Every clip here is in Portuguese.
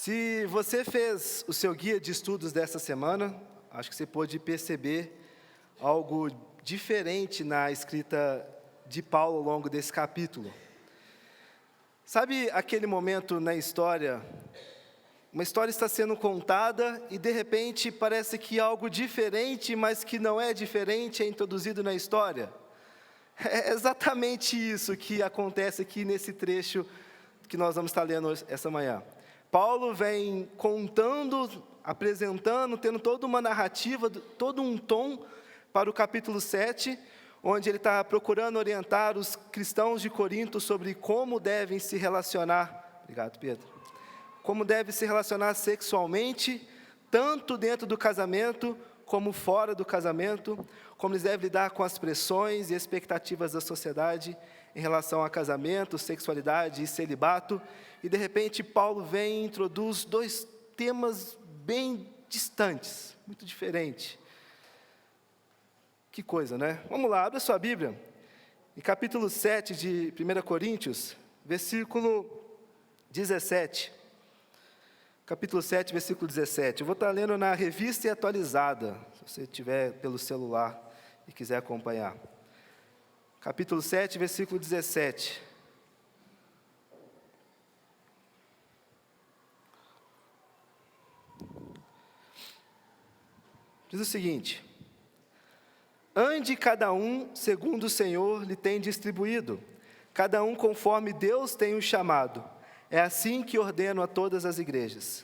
Se você fez o seu guia de estudos dessa semana, acho que você pôde perceber algo diferente na escrita de Paulo ao longo desse capítulo. Sabe aquele momento na história, uma história está sendo contada e de repente parece que algo diferente, mas que não é diferente, é introduzido na história? É exatamente isso que acontece aqui nesse trecho que nós vamos estar lendo essa manhã. Paulo vem contando, apresentando, tendo toda uma narrativa, todo um tom para o capítulo 7, onde ele está procurando orientar os cristãos de Corinto sobre como devem se relacionar. Obrigado, Pedro. Como devem se relacionar sexualmente, tanto dentro do casamento como fora do casamento, como eles devem lidar com as pressões e expectativas da sociedade em relação a casamento, sexualidade e celibato. E, de repente, Paulo vem e introduz dois temas bem distantes, muito diferentes. Que coisa, né? Vamos lá, abra sua Bíblia. Em capítulo 7 de 1 Coríntios, versículo 17. Capítulo 7, versículo 17. Eu vou estar lendo na Revista e Atualizada, se você tiver pelo celular e quiser acompanhar. Capítulo 7, versículo 17. Diz o seguinte: ande cada um segundo o Senhor lhe tem distribuído, cada um conforme Deus tem o chamado. É assim que ordeno a todas as igrejas.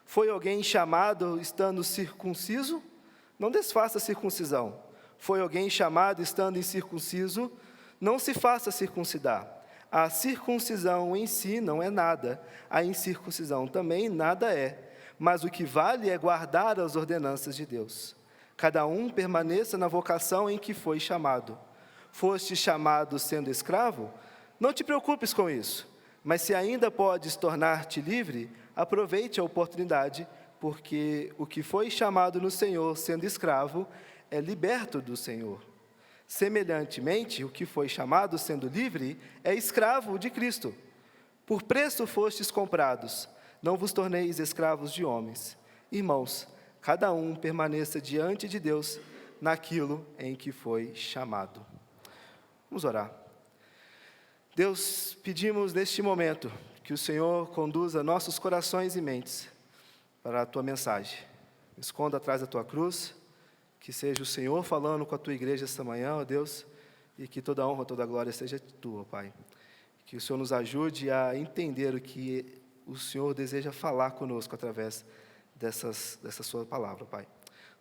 Foi alguém chamado estando circunciso? Não desfaça a circuncisão. Foi alguém chamado estando incircunciso? Não se faça circuncidar. A circuncisão em si não é nada, a incircuncisão também nada é. Mas o que vale é guardar as ordenanças de Deus. Cada um permaneça na vocação em que foi chamado. Foste chamado sendo escravo? Não te preocupes com isso. Mas se ainda podes tornar-te livre, aproveite a oportunidade, porque o que foi chamado no Senhor sendo escravo é liberto do Senhor. Semelhantemente, o que foi chamado sendo livre é escravo de Cristo. Por preço fostes comprados, não vos torneis escravos de homens. Irmãos, cada um permaneça diante de Deus naquilo em que foi chamado. Vamos orar. Deus, pedimos neste momento que o Senhor conduza nossos corações e mentes para a Tua mensagem. Esconda atrás da Tua cruz, que seja o Senhor falando com a Tua igreja esta manhã, ó Deus, e que toda a honra, toda a glória seja Tua, Pai. Que o Senhor nos ajude a entender o que o Senhor deseja falar conosco através dessa Sua palavra, Pai.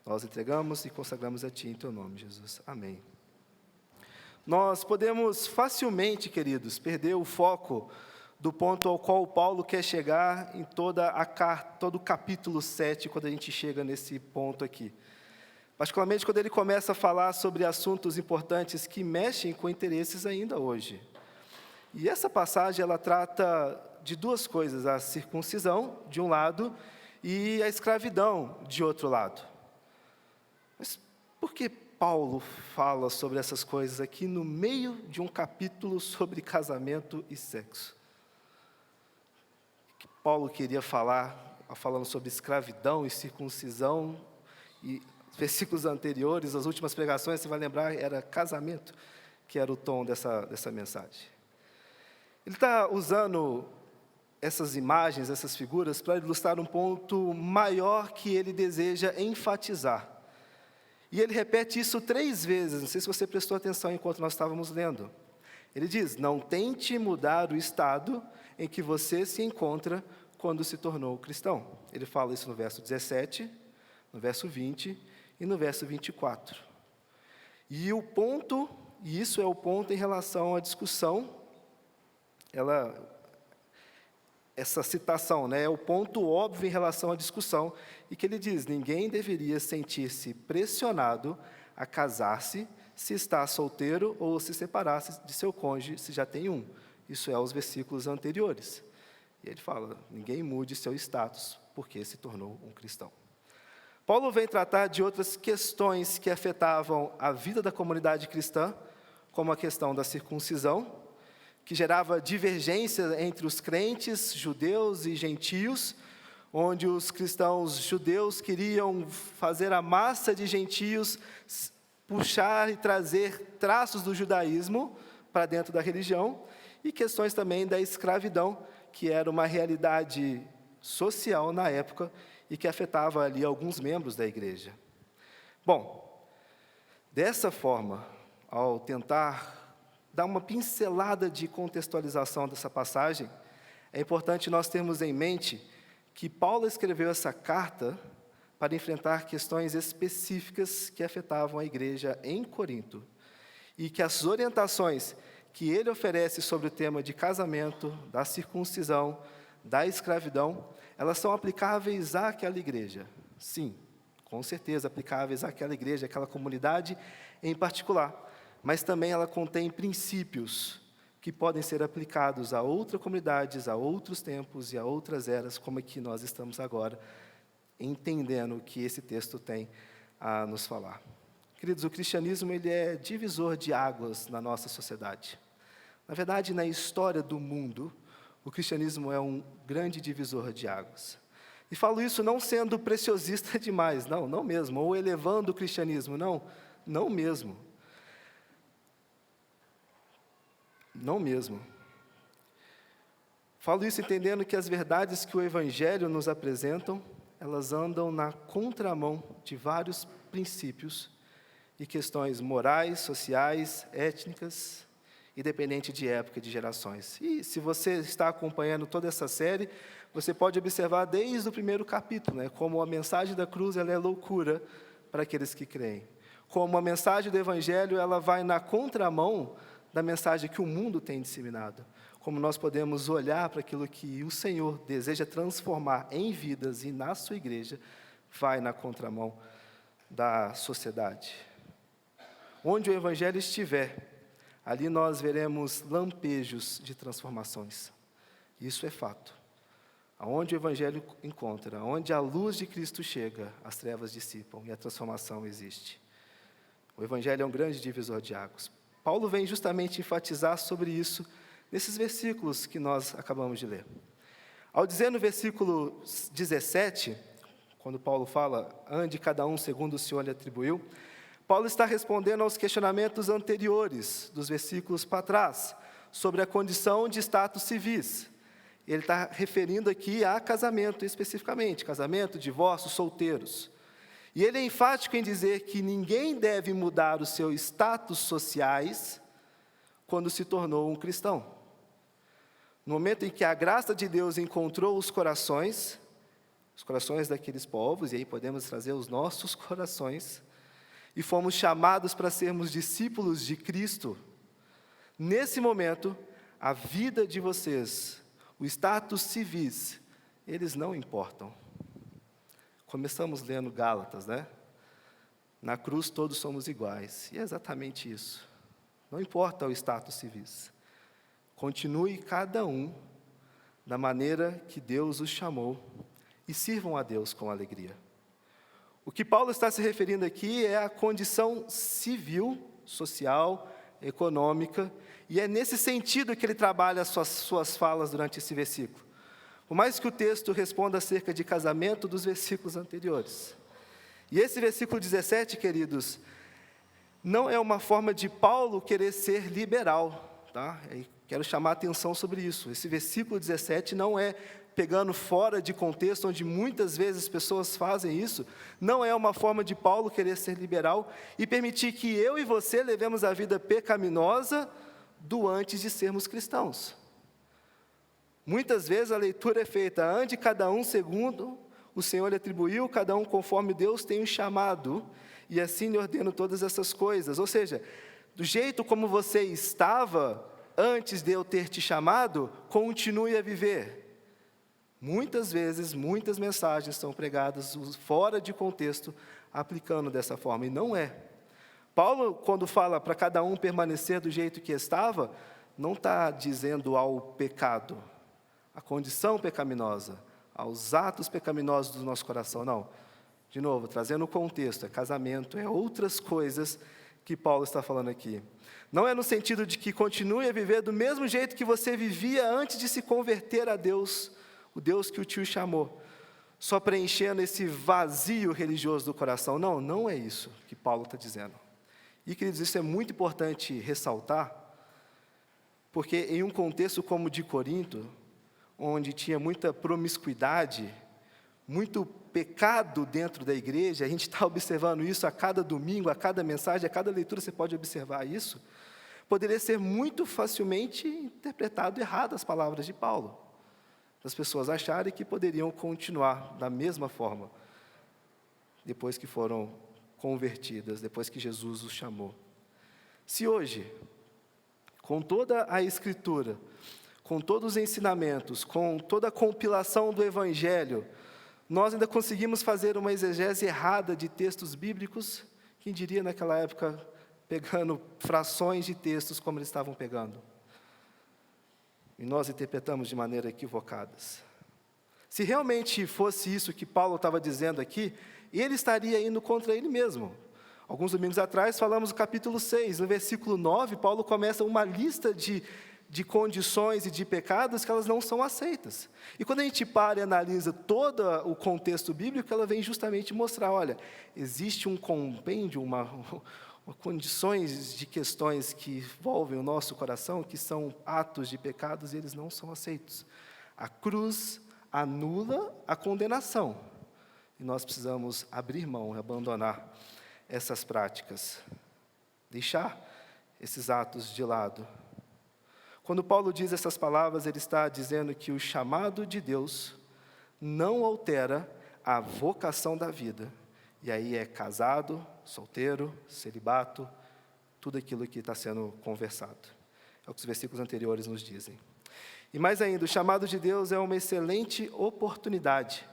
Nós entregamos e consagramos a Ti em Teu nome, Jesus. Amém. Nós podemos facilmente, queridos, perder o foco do ponto ao qual Paulo quer chegar em todo o capítulo 7, quando a gente chega nesse ponto aqui. Particularmente quando ele começa a falar sobre assuntos importantes que mexem com interesses ainda hoje. E essa passagem, ela trata de duas coisas: a circuncisão, de um lado, e a escravidão, de outro lado. Mas por que Paulo fala sobre essas coisas aqui no meio de um capítulo sobre casamento e sexo? O que Paulo queria falar, falando sobre escravidão e circuncisão, e versículos anteriores, as últimas pregações, você vai lembrar, era casamento, que era o tom dessa mensagem. Ele está usando essas imagens, essas figuras, para ilustrar um ponto maior que ele deseja enfatizar. E ele repete isso 3 vezes, não sei se você prestou atenção enquanto nós estávamos lendo. Ele diz: não tente mudar o estado em que você se encontra quando se tornou cristão. Ele fala isso no verso 17, no verso 20 e no verso 24. E isso é o ponto em relação à discussão, essa citação, é o ponto óbvio em relação à discussão, e que ele diz: ninguém deveria sentir-se pressionado a casar-se se está solteiro ou se separar de seu cônjuge se já tem um. Isso é os versículos anteriores. E ele fala: ninguém mude seu status porque se tornou um cristão. Paulo vem tratar de outras questões que afetavam a vida da comunidade cristã, como a questão da circuncisão, que gerava divergência entre os crentes, judeus e gentios, onde os cristãos judeus queriam fazer a massa de gentios puxar e trazer traços do judaísmo para dentro da religião, e questões também da escravidão, que era uma realidade social na época e que afetava ali alguns membros da igreja. Bom, dessa forma, ao tentar dar uma pincelada de contextualização dessa passagem, é importante nós termos em mente que Paulo escreveu essa carta para enfrentar questões específicas que afetavam a igreja em Corinto, e que as orientações que ele oferece sobre o tema de casamento, da circuncisão, da escravidão, elas são aplicáveis àquela igreja. Sim, com certeza aplicáveis àquela igreja, àquela comunidade em particular, mas também ela contém princípios que podem ser aplicados a outras comunidades, a outros tempos e a outras eras, como é que nós estamos agora, entendendo o que esse texto tem a nos falar. Queridos, o cristianismo ele é divisor de águas na nossa sociedade. Na verdade, na história do mundo, o cristianismo é um grande divisor de águas. E falo isso não sendo preciosista demais, não mesmo, ou elevando o cristianismo, não mesmo. Não mesmo. Falo isso entendendo que as verdades que o Evangelho nos apresentam, elas andam na contramão de vários princípios e questões morais, sociais, étnicas, independente de época e de gerações. E se você está acompanhando toda essa série, você pode observar desde o primeiro capítulo, como a mensagem da cruz ela é loucura para aqueles que creem. Como a mensagem do Evangelho ela vai na contramão da mensagem que o mundo tem disseminado. Como nós podemos olhar para aquilo que o Senhor deseja transformar em vidas e na sua igreja, vai na contramão da sociedade. Onde o Evangelho estiver, ali nós veremos lampejos de transformações. Isso é fato. Aonde o Evangelho encontra, onde a luz de Cristo chega, as trevas dissipam e a transformação existe. O Evangelho é um grande divisor de águas. Paulo vem justamente enfatizar sobre isso nesses versículos que nós acabamos de ler. Ao dizer no versículo 17, quando Paulo fala, ande cada um segundo o Senhor lhe atribuiu, Paulo está respondendo aos questionamentos anteriores, dos versículos para trás, sobre a condição de status civis. Ele está referindo aqui a casamento especificamente, casamento, divórcio, solteiros. E ele é enfático em dizer que ninguém deve mudar os seus status sociais quando se tornou um cristão. No momento em que a graça de Deus encontrou os corações daqueles povos, e aí podemos trazer os nossos corações, e fomos chamados para sermos discípulos de Cristo, nesse momento, a vida de vocês, o status civis, eles não importam. Começamos lendo Gálatas, Na cruz todos somos iguais, e é exatamente isso. Não importa o status civis. Continue cada um da maneira que Deus os chamou e sirvam a Deus com alegria. O que Paulo está se referindo aqui é a condição civil, social, econômica, e é nesse sentido que ele trabalha as suas falas durante esse versículo. Por mais que o texto responda acerca de casamento dos versículos anteriores. E esse versículo 17, queridos, não é uma forma de Paulo querer ser liberal, tá? Quero chamar a atenção sobre isso. Esse versículo 17 não é pegando fora de contexto, onde muitas vezes pessoas fazem isso, não é uma forma de Paulo querer ser liberal e permitir que eu e você levemos a vida pecaminosa do antes de sermos cristãos. Muitas vezes a leitura é feita, ande cada um segundo o Senhor lhe atribuiu, cada um conforme Deus tem o chamado, e assim lhe ordeno todas essas coisas. Ou seja, do jeito como você estava antes de eu ter te chamado, continue a viver. Muitas vezes, muitas mensagens são pregadas fora de contexto, aplicando dessa forma, e não é. Paulo, quando fala para cada um permanecer do jeito que estava, não está dizendo ao pecado, à condição pecaminosa, aos atos pecaminosos do nosso coração, não. De novo, trazendo o contexto, é casamento, é outras coisas que Paulo está falando aqui. Não é no sentido de que continue a viver do mesmo jeito que você vivia antes de se converter a Deus, o Deus que o tio chamou. só preenchendo esse vazio religioso do coração. Não, não é isso que Paulo está dizendo. E, queridos, isso é muito importante ressaltar, porque em um contexto como o de Corinto, onde tinha muita promiscuidade, muito pecado dentro da igreja, a gente está observando isso a cada domingo, a cada mensagem, a cada leitura você pode observar isso, poderia ser muito facilmente interpretado errado as palavras de Paulo. As pessoas acharem que poderiam continuar da mesma forma, depois que foram convertidas, depois que Jesus os chamou. Se hoje, com toda a Escritura, com todos os ensinamentos, com toda a compilação do Evangelho, nós ainda conseguimos fazer uma exegese errada de textos bíblicos, quem diria naquela época, pegando frações de textos como eles estavam pegando. E nós interpretamos de maneira equivocadas. Se realmente fosse isso que Paulo estava dizendo aqui, ele estaria indo contra ele mesmo. Alguns domingos atrás falamos do capítulo 6, no versículo 9, Paulo começa uma lista de condições e de pecados que elas não são aceitas. E quando a gente para e analisa todo o contexto bíblico, ela vem justamente mostrar, olha, existe um compêndio, condições de questões que envolvem o nosso coração, que são atos de pecados e eles não são aceitos. A cruz anula a condenação. E nós precisamos abrir mão, abandonar essas práticas, deixar esses atos de lado. Quando Paulo diz essas palavras, ele está dizendo que o chamado de Deus não altera a vocação da vida. E aí é casado, solteiro, celibato, tudo aquilo que está sendo conversado. É o que os versículos anteriores nos dizem. E mais ainda, o chamado de Deus é uma excelente oportunidade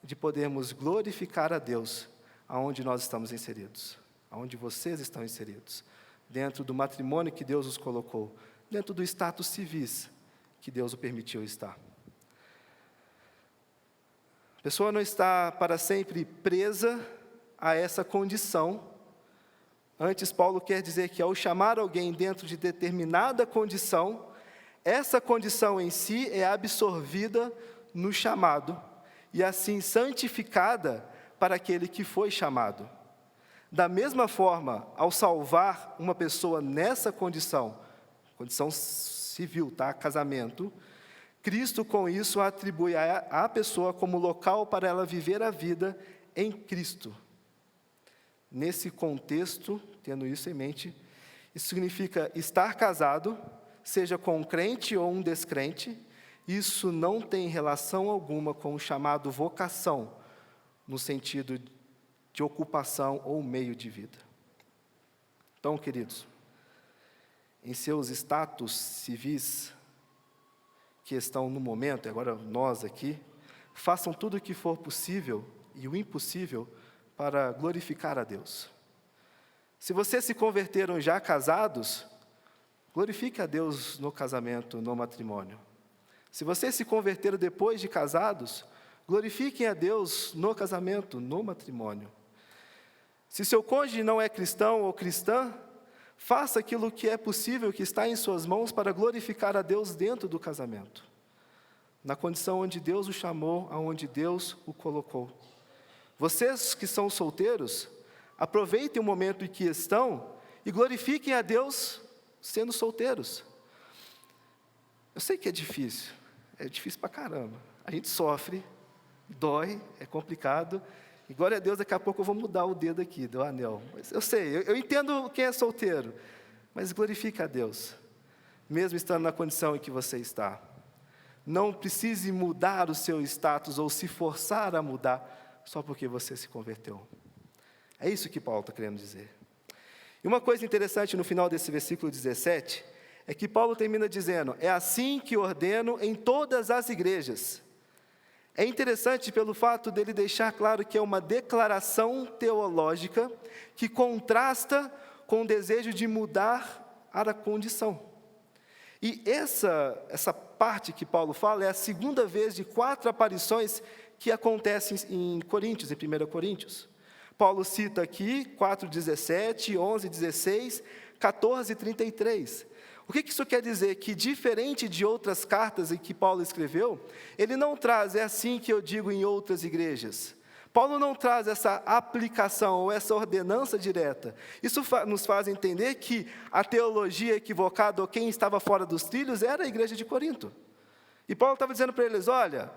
de podermos glorificar a Deus aonde nós estamos inseridos, aonde vocês estão inseridos, dentro do matrimônio que Deus os colocou, dentro do status civis que Deus o permitiu estar. A pessoa não está para sempre presa a essa condição. Antes, Paulo quer dizer que ao chamar alguém dentro de determinada condição, essa condição em si é absorvida no chamado e assim santificada para aquele que foi chamado. Da mesma forma, ao salvar uma pessoa nessa condição civil, tá? Casamento, Cristo com isso atribui à pessoa como local para ela viver a vida em Cristo. Nesse contexto, tendo isso em mente, isso significa estar casado, seja com um crente ou um descrente. Isso não tem relação alguma com o chamado vocação, no sentido de ocupação ou meio de vida. Então, queridos, em seus status civis, que estão no momento, e agora nós aqui, façam tudo o que for possível e o impossível para glorificar a Deus. Se vocês se converteram já casados, glorifique a Deus no casamento, no matrimônio. Se vocês se converteram depois de casados, glorifiquem a Deus no casamento, no matrimônio. Se seu cônjuge não é cristão ou cristã, faça aquilo que é possível, que está em suas mãos, para glorificar a Deus dentro do casamento, na condição onde Deus o chamou, aonde Deus o colocou. Vocês que são solteiros, aproveitem o momento em que estão e glorifiquem a Deus sendo solteiros. Eu sei que é difícil pra caramba. A gente sofre, dói, é complicado. E glória a Deus, daqui a pouco eu vou mudar o dedo aqui, do anel. Mas eu sei, eu entendo quem é solteiro, mas glorifique a Deus, mesmo estando na condição em que você está. Não precise mudar o seu status ou se forçar a mudar só porque você se converteu. É isso que Paulo está querendo dizer. E uma coisa interessante no final desse versículo 17, é que Paulo termina dizendo, é assim que ordeno em todas as igrejas. É interessante pelo fato dele deixar claro que é uma declaração teológica que contrasta com o desejo de mudar a condição. E essa parte que Paulo fala é a segunda vez de 4 aparições que acontecem em Coríntios, em 1 Coríntios. Paulo cita aqui 4:17, 11:16, 14:33. O que isso quer dizer? Que diferente de outras cartas em que Paulo escreveu, ele não traz, é assim que eu digo em outras igrejas. Paulo não traz essa aplicação ou essa ordenança direta. Isso nos faz entender que a teologia equivocada ou quem estava fora dos trilhos era a igreja de Corinto. E Paulo estava dizendo para eles, olha,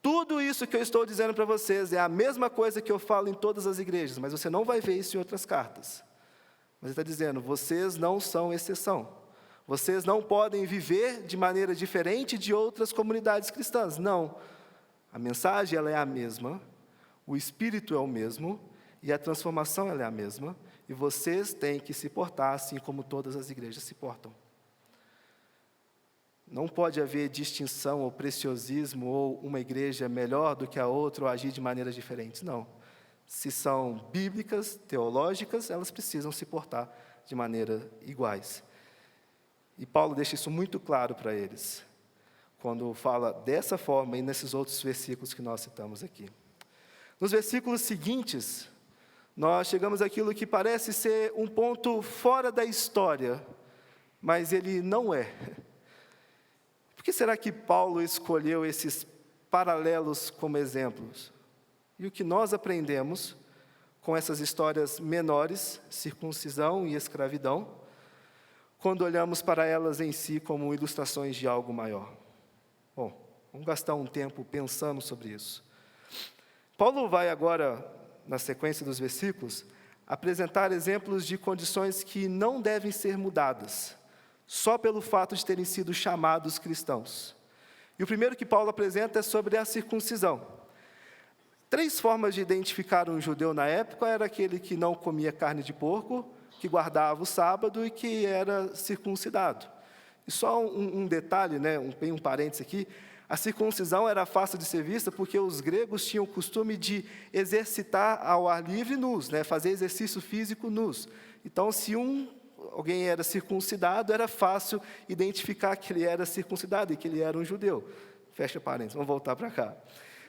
tudo isso que eu estou dizendo para vocês é a mesma coisa que eu falo em todas as igrejas, mas você não vai ver isso em outras cartas. Mas ele está dizendo, vocês não são exceção. Vocês não podem viver de maneira diferente de outras comunidades cristãs. Não. A mensagem ela é a mesma, o Espírito é o mesmo, e a transformação ela é a mesma, e vocês têm que se portar assim como todas as igrejas se portam. Não pode haver distinção ou preciosismo, ou uma igreja melhor do que a outra, ou agir de maneiras diferentes. Não. Se são bíblicas, teológicas, elas precisam se portar de maneira iguais. E Paulo deixa isso muito claro para eles, quando fala dessa forma e nesses outros versículos que nós citamos aqui. Nos versículos seguintes, nós chegamos àquilo que parece ser um ponto fora da história, mas ele não é. Por que será que Paulo escolheu esses paralelos como exemplos? E o que nós aprendemos com essas histórias menores, circuncisão e escravidão, quando olhamos para elas em si como ilustrações de algo maior? Bom, vamos gastar um tempo pensando sobre isso. Paulo vai agora, na sequência dos versículos, apresentar exemplos de condições que não devem ser mudadas, só pelo fato de terem sido chamados cristãos. E o primeiro que Paulo apresenta é sobre a circuncisão. 3 formas de identificar um judeu na época era aquele que não comia carne de porco, que guardava o sábado e que era circuncidado. E só um detalhe, um parênteses aqui, a circuncisão era fácil de ser vista porque os gregos tinham o costume de exercitar ao ar livre nus, fazer exercício físico nus. Então, se alguém era circuncidado, era fácil identificar que ele era circuncidado e que ele era um judeu. Fecha parênteses, vamos voltar para cá.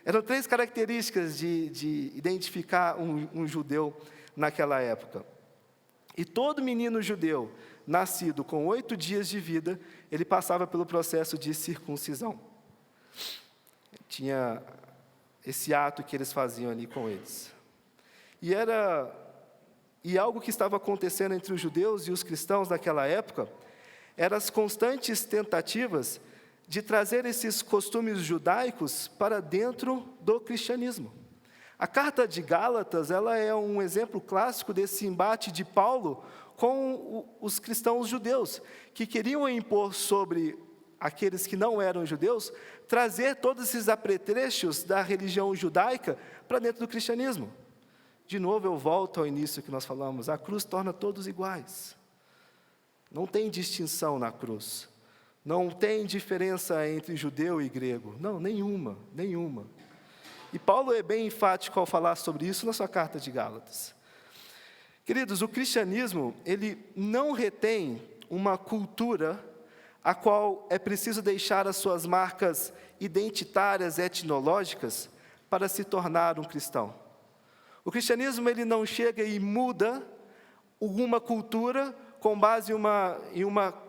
Eram 3 características de identificar um judeu naquela época. E todo menino judeu, nascido com 8 dias de vida, ele passava pelo processo de circuncisão. Tinha esse ato que eles faziam ali com eles. E algo que estava acontecendo entre os judeus e os cristãos naquela época, eram as constantes tentativas de trazer esses costumes judaicos para dentro do cristianismo. A carta de Gálatas, ela é um exemplo clássico desse embate de Paulo com os cristãos judeus, que queriam impor sobre aqueles que não eram judeus, trazer todos esses apetrechos da religião judaica para dentro do cristianismo. De novo, eu volto ao início que nós falamos, a cruz torna todos iguais. Não tem distinção na cruz. Não tem diferença entre judeu e grego. Não, nenhuma. E Paulo é bem enfático ao falar sobre isso na sua carta de Gálatas. Queridos, o cristianismo, ele não retém uma cultura a qual é preciso deixar as suas marcas identitárias, etnológicas, para se tornar um cristão. O cristianismo, ele não chega e muda uma cultura com base em uma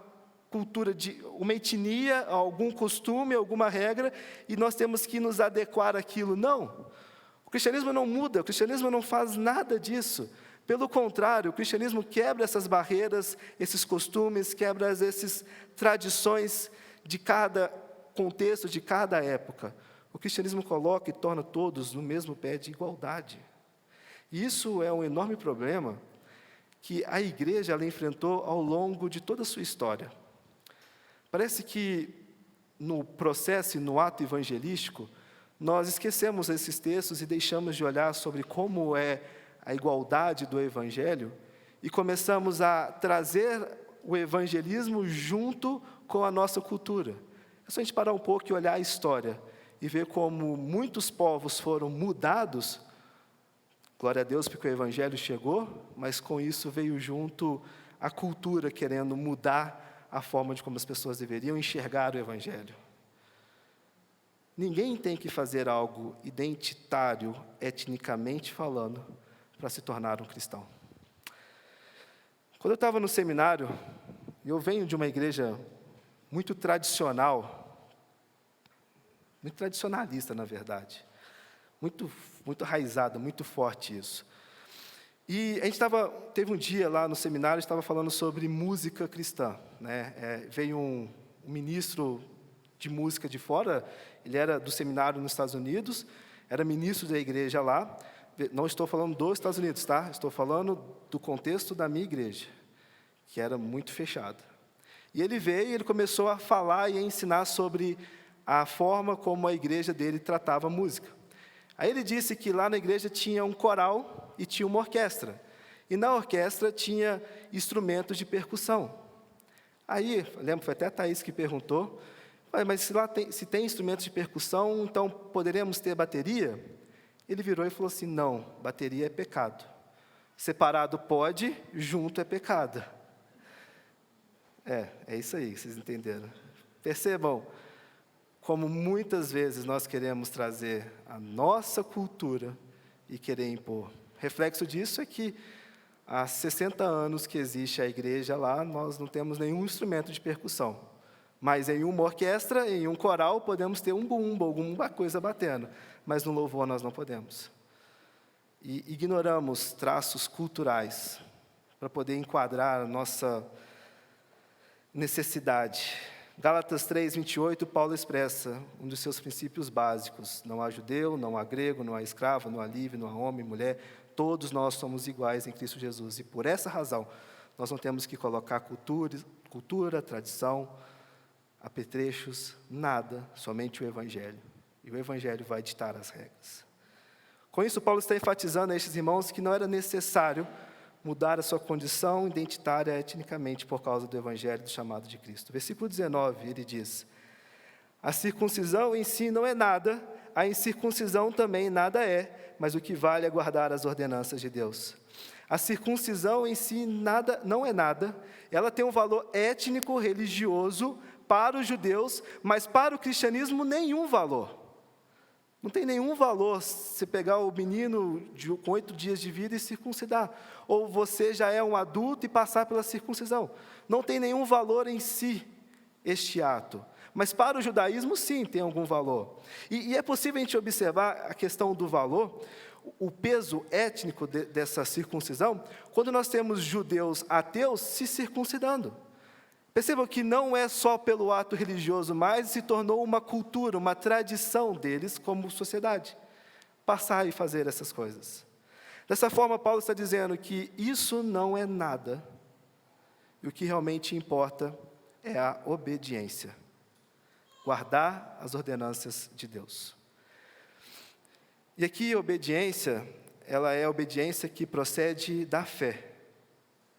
cultura de uma etnia, algum costume, alguma regra, e nós temos que nos adequar àquilo. Não. O cristianismo não muda, o cristianismo não faz nada disso. Pelo contrário, o cristianismo quebra essas barreiras, esses costumes, quebra essas tradições de cada contexto, de cada época. O cristianismo coloca e torna todos no mesmo pé de igualdade. E isso é um enorme problema que a igreja ela enfrentou ao longo de toda a sua história. Parece que no processo e no ato evangelístico, nós esquecemos esses textos e deixamos de olhar sobre como é a igualdade do evangelho e começamos a trazer o evangelismo junto com a nossa cultura. É só a gente parar um pouco e olhar a história e ver como muitos povos foram mudados. Glória a Deus porque o evangelho chegou, mas com isso veio junto a cultura querendo mudar a forma de como as pessoas deveriam enxergar o evangelho. Ninguém tem que fazer algo identitário, etnicamente falando, para se tornar um cristão. Quando eu estava no seminário, eu venho de uma igreja muito tradicional, muito tradicionalista, na verdade. Muito enraizada, muito forte isso. E a gente teve um dia lá no seminário, estava falando sobre música cristã, né? Veio um ministro de música de fora, ele era do seminário nos Estados Unidos, era ministro da igreja lá. Não estou falando dos Estados Unidos, tá? Estou falando do contexto da minha igreja, que era muito fechada. E ele veio e ele começou a falar e a ensinar sobre a forma como a igreja dele tratava a música. Aí ele disse que lá na igreja tinha um coral e tinha uma orquestra. E na orquestra tinha instrumentos de percussão. Aí, lembro, foi até a Thaís que perguntou, mas se tem instrumentos de percussão, então poderemos ter bateria? Ele virou e falou assim, não, bateria é pecado. Separado pode, junto é pecado. É isso aí, vocês entenderam. Percebam como muitas vezes nós queremos trazer a nossa cultura e querer impor. Reflexo disso é que há 60 anos que existe a igreja lá, nós não temos nenhum instrumento de percussão. Mas em uma orquestra, em um coral, podemos ter um bumbo, alguma coisa batendo. Mas no louvor nós não podemos. E ignoramos traços culturais para poder enquadrar a nossa necessidade. Gálatas 3:28, Paulo expressa um dos seus princípios básicos. Não há judeu, não há grego, não há escravo, não há livre, não há homem, mulher. Todos nós somos iguais em Cristo Jesus. E por essa razão, nós não temos que colocar cultura, tradição, apetrechos, nada, somente o Evangelho. E o Evangelho vai ditar as regras. Com isso, Paulo está enfatizando a estes irmãos que não era necessário mudar a sua condição identitária etnicamente por causa do Evangelho do chamado de Cristo. Versículo 19, ele diz, a circuncisão em si não é nada, a incircuncisão também nada é, mas o que vale é guardar as ordenanças de Deus. A circuncisão em si não é nada, ela tem um valor étnico, religioso, para os judeus, mas para o cristianismo nenhum valor. Não tem nenhum valor se pegar o menino com 8 dias de vida e circuncidar. Ou você já é um adulto e passar pela circuncisão. Não tem nenhum valor em si este ato. Mas para o judaísmo, sim, tem algum valor. E é possível a gente observar a questão do valor, o peso étnico dessa circuncisão, quando nós temos judeus ateus se circuncidando. Percebam que não é só pelo ato religioso, mas se tornou uma cultura, uma tradição deles como sociedade, passar e fazer essas coisas. Dessa forma, Paulo está dizendo que isso não é nada, e o que realmente importa é a obediência, guardar as ordenanças de Deus. E aqui a obediência, ela é a obediência que procede da fé,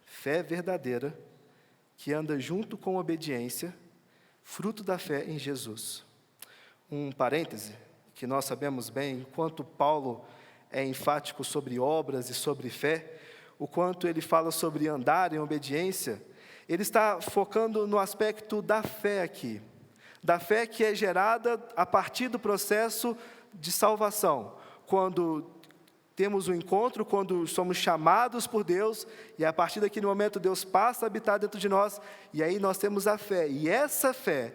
fé verdadeira, que anda junto com obediência, fruto da fé em Jesus. Um parêntese, que nós sabemos bem, enquanto Paulo é enfático sobre obras e sobre fé, o quanto ele fala sobre andar em obediência, ele está focando no aspecto da fé aqui, da fé que é gerada a partir do processo de salvação, quando temos um encontro, quando somos chamados por Deus, e a partir daquele momento Deus passa a habitar dentro de nós, e aí nós temos a fé, e essa fé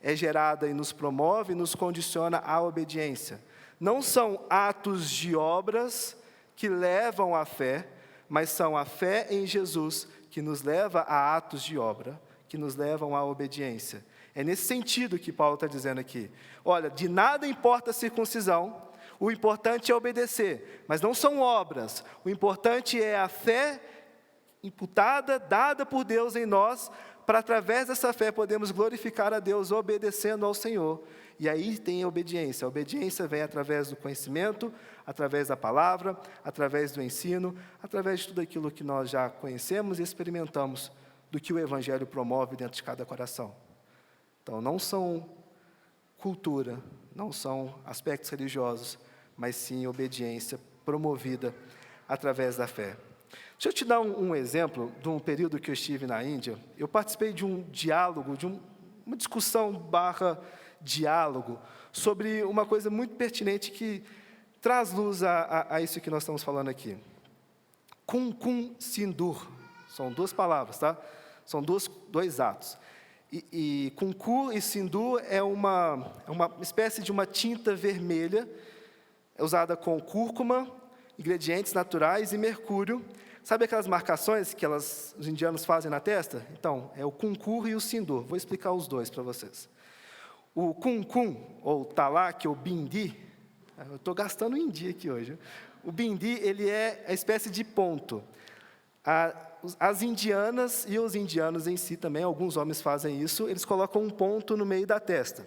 é gerada e nos promove, nos condiciona à obediência. Não são atos de obras que levam à fé, mas são a fé em Jesus que nos leva a atos de obra, que nos levam à obediência. É nesse sentido que Paulo está dizendo aqui. Olha, de nada importa a circuncisão, o importante é obedecer, mas não são obras. O importante é a fé imputada, dada por Deus em nós, para através dessa fé podermos glorificar a Deus obedecendo ao Senhor. E aí tem a obediência. A obediência vem através do conhecimento, através da palavra, através do ensino, através de tudo aquilo que nós já conhecemos e experimentamos do que o Evangelho promove dentro de cada coração. Então, não são cultura, não são aspectos religiosos, mas sim obediência promovida através da fé. Deixa eu te dar um exemplo de um período que eu estive na Índia. Eu participei de um diálogo, uma discussão / diálogo, sobre uma coisa muito pertinente que traz luz a isso que nós estamos falando aqui. Kun Sindur, são 2 palavras, tá? São dois atos. E kunku e sindu é uma espécie de uma tinta vermelha, usada com cúrcuma, ingredientes naturais e mercúrio. Sabe aquelas marcações que os indianos fazem na testa? Então, é o kunku e o sindu. Vou explicar os dois para vocês. O kumkum, ou talak, ou bindi, eu estou gastando hindi aqui hoje. O bindi, ele é a espécie de ponto. As indianas e os indianos em si também, alguns homens fazem isso, eles colocam um ponto no meio da testa.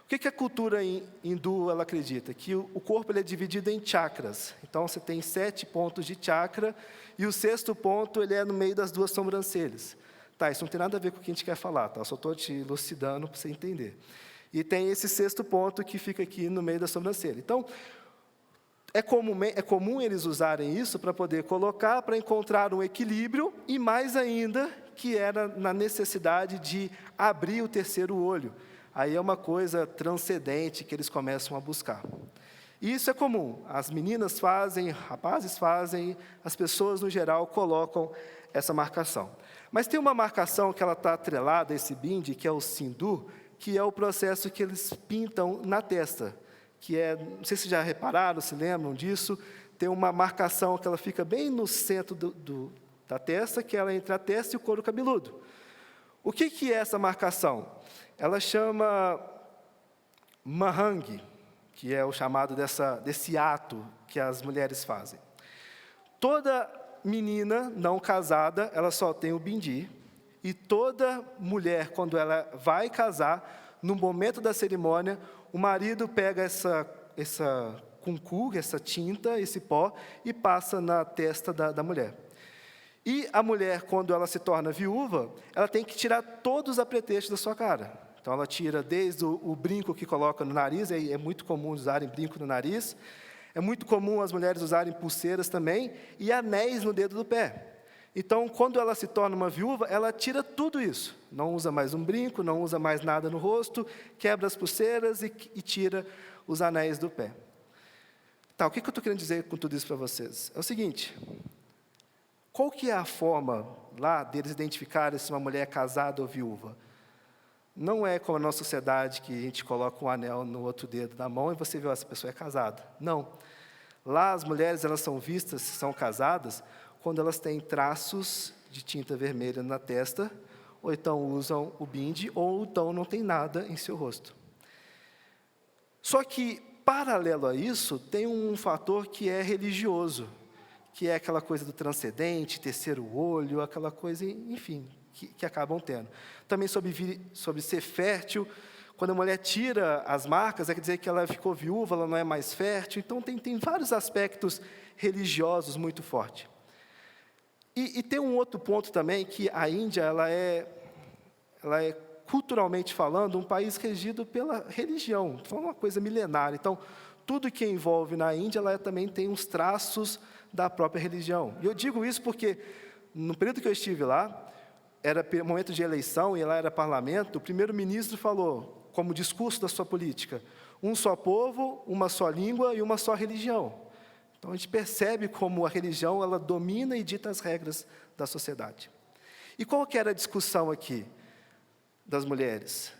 O que a cultura hindu ela acredita? Que o corpo ele é dividido em chakras. Então, você tem 7 pontos de chakra, e o 6º ponto ele é no meio das 2 sobrancelhas. Tá, isso não tem nada a ver com o que a gente quer falar, tá? Eu só estou te elucidando para você entender. E tem esse 6º ponto que fica aqui no meio da sobrancelha. Então, é comum eles usarem isso para poder colocar, para encontrar um equilíbrio, e mais ainda, que era na necessidade de abrir o 3º olho. Aí é uma coisa transcendente que eles começam a buscar. E isso é comum. As meninas fazem, rapazes fazem, as pessoas, no geral, colocam essa marcação. Mas tem uma marcação que ela está atrelada a esse bindi, que é o sindu, que é o processo que eles pintam na testa. Que é, não sei se já repararam, se lembram disso, tem uma marcação que ela fica bem no centro da testa, que ela é entre a testa e o couro cabeludo. O que é essa marcação? Ela chama mahang, que é o chamado desse ato que as mulheres fazem. Toda menina não casada, ela só tem o bindi, e toda mulher, quando ela vai casar, no momento da cerimônia, o marido pega essa kunku, essa tinta, esse pó, e passa na testa da mulher. E a mulher, quando ela se torna viúva, ela tem que tirar todos os apetrechos da sua cara. Então, ela tira desde o brinco que coloca no nariz, é muito comum usarem brinco no nariz, é muito comum as mulheres usarem pulseiras também, e anéis no dedo do pé. Então, quando ela se torna uma viúva, ela tira tudo isso. Não usa mais um brinco, não usa mais nada no rosto, quebra as pulseiras e tira os anéis do pé. Tá, o que eu estou querendo dizer com tudo isso para vocês? É o seguinte, qual que é a forma lá deles identificarem se uma mulher é casada ou viúva? Não é como a nossa sociedade, que a gente coloca um anel no outro dedo da mão e você vê, essa pessoa é casada. Não. Lá as mulheres elas são vistas, se são casadas, quando elas têm traços de tinta vermelha na testa, ou então usam o bindi, ou então não tem nada em seu rosto. Só que, paralelo a isso, tem um fator que é religioso, que é aquela coisa do transcendente, 3º olho, aquela coisa, enfim, que acabam tendo. Também sobre ser fértil, quando a mulher tira as marcas, quer dizer que ela ficou viúva, ela não é mais fértil. Então, tem vários aspectos religiosos muito fortes. E tem um outro ponto também, que a Índia ela é, culturalmente falando, um país regido pela religião. Foi uma coisa milenária. Então, tudo que envolve na Índia, ela também tem uns traços da própria religião. E eu digo isso porque, no período que eu estive lá, era momento de eleição, e lá era parlamento, o primeiro-ministro falou, como discurso da sua política, um só povo, uma só língua e uma só religião. Então, a gente percebe como a religião ela domina e dita as regras da sociedade. E qual que era a discussão aqui das mulheres?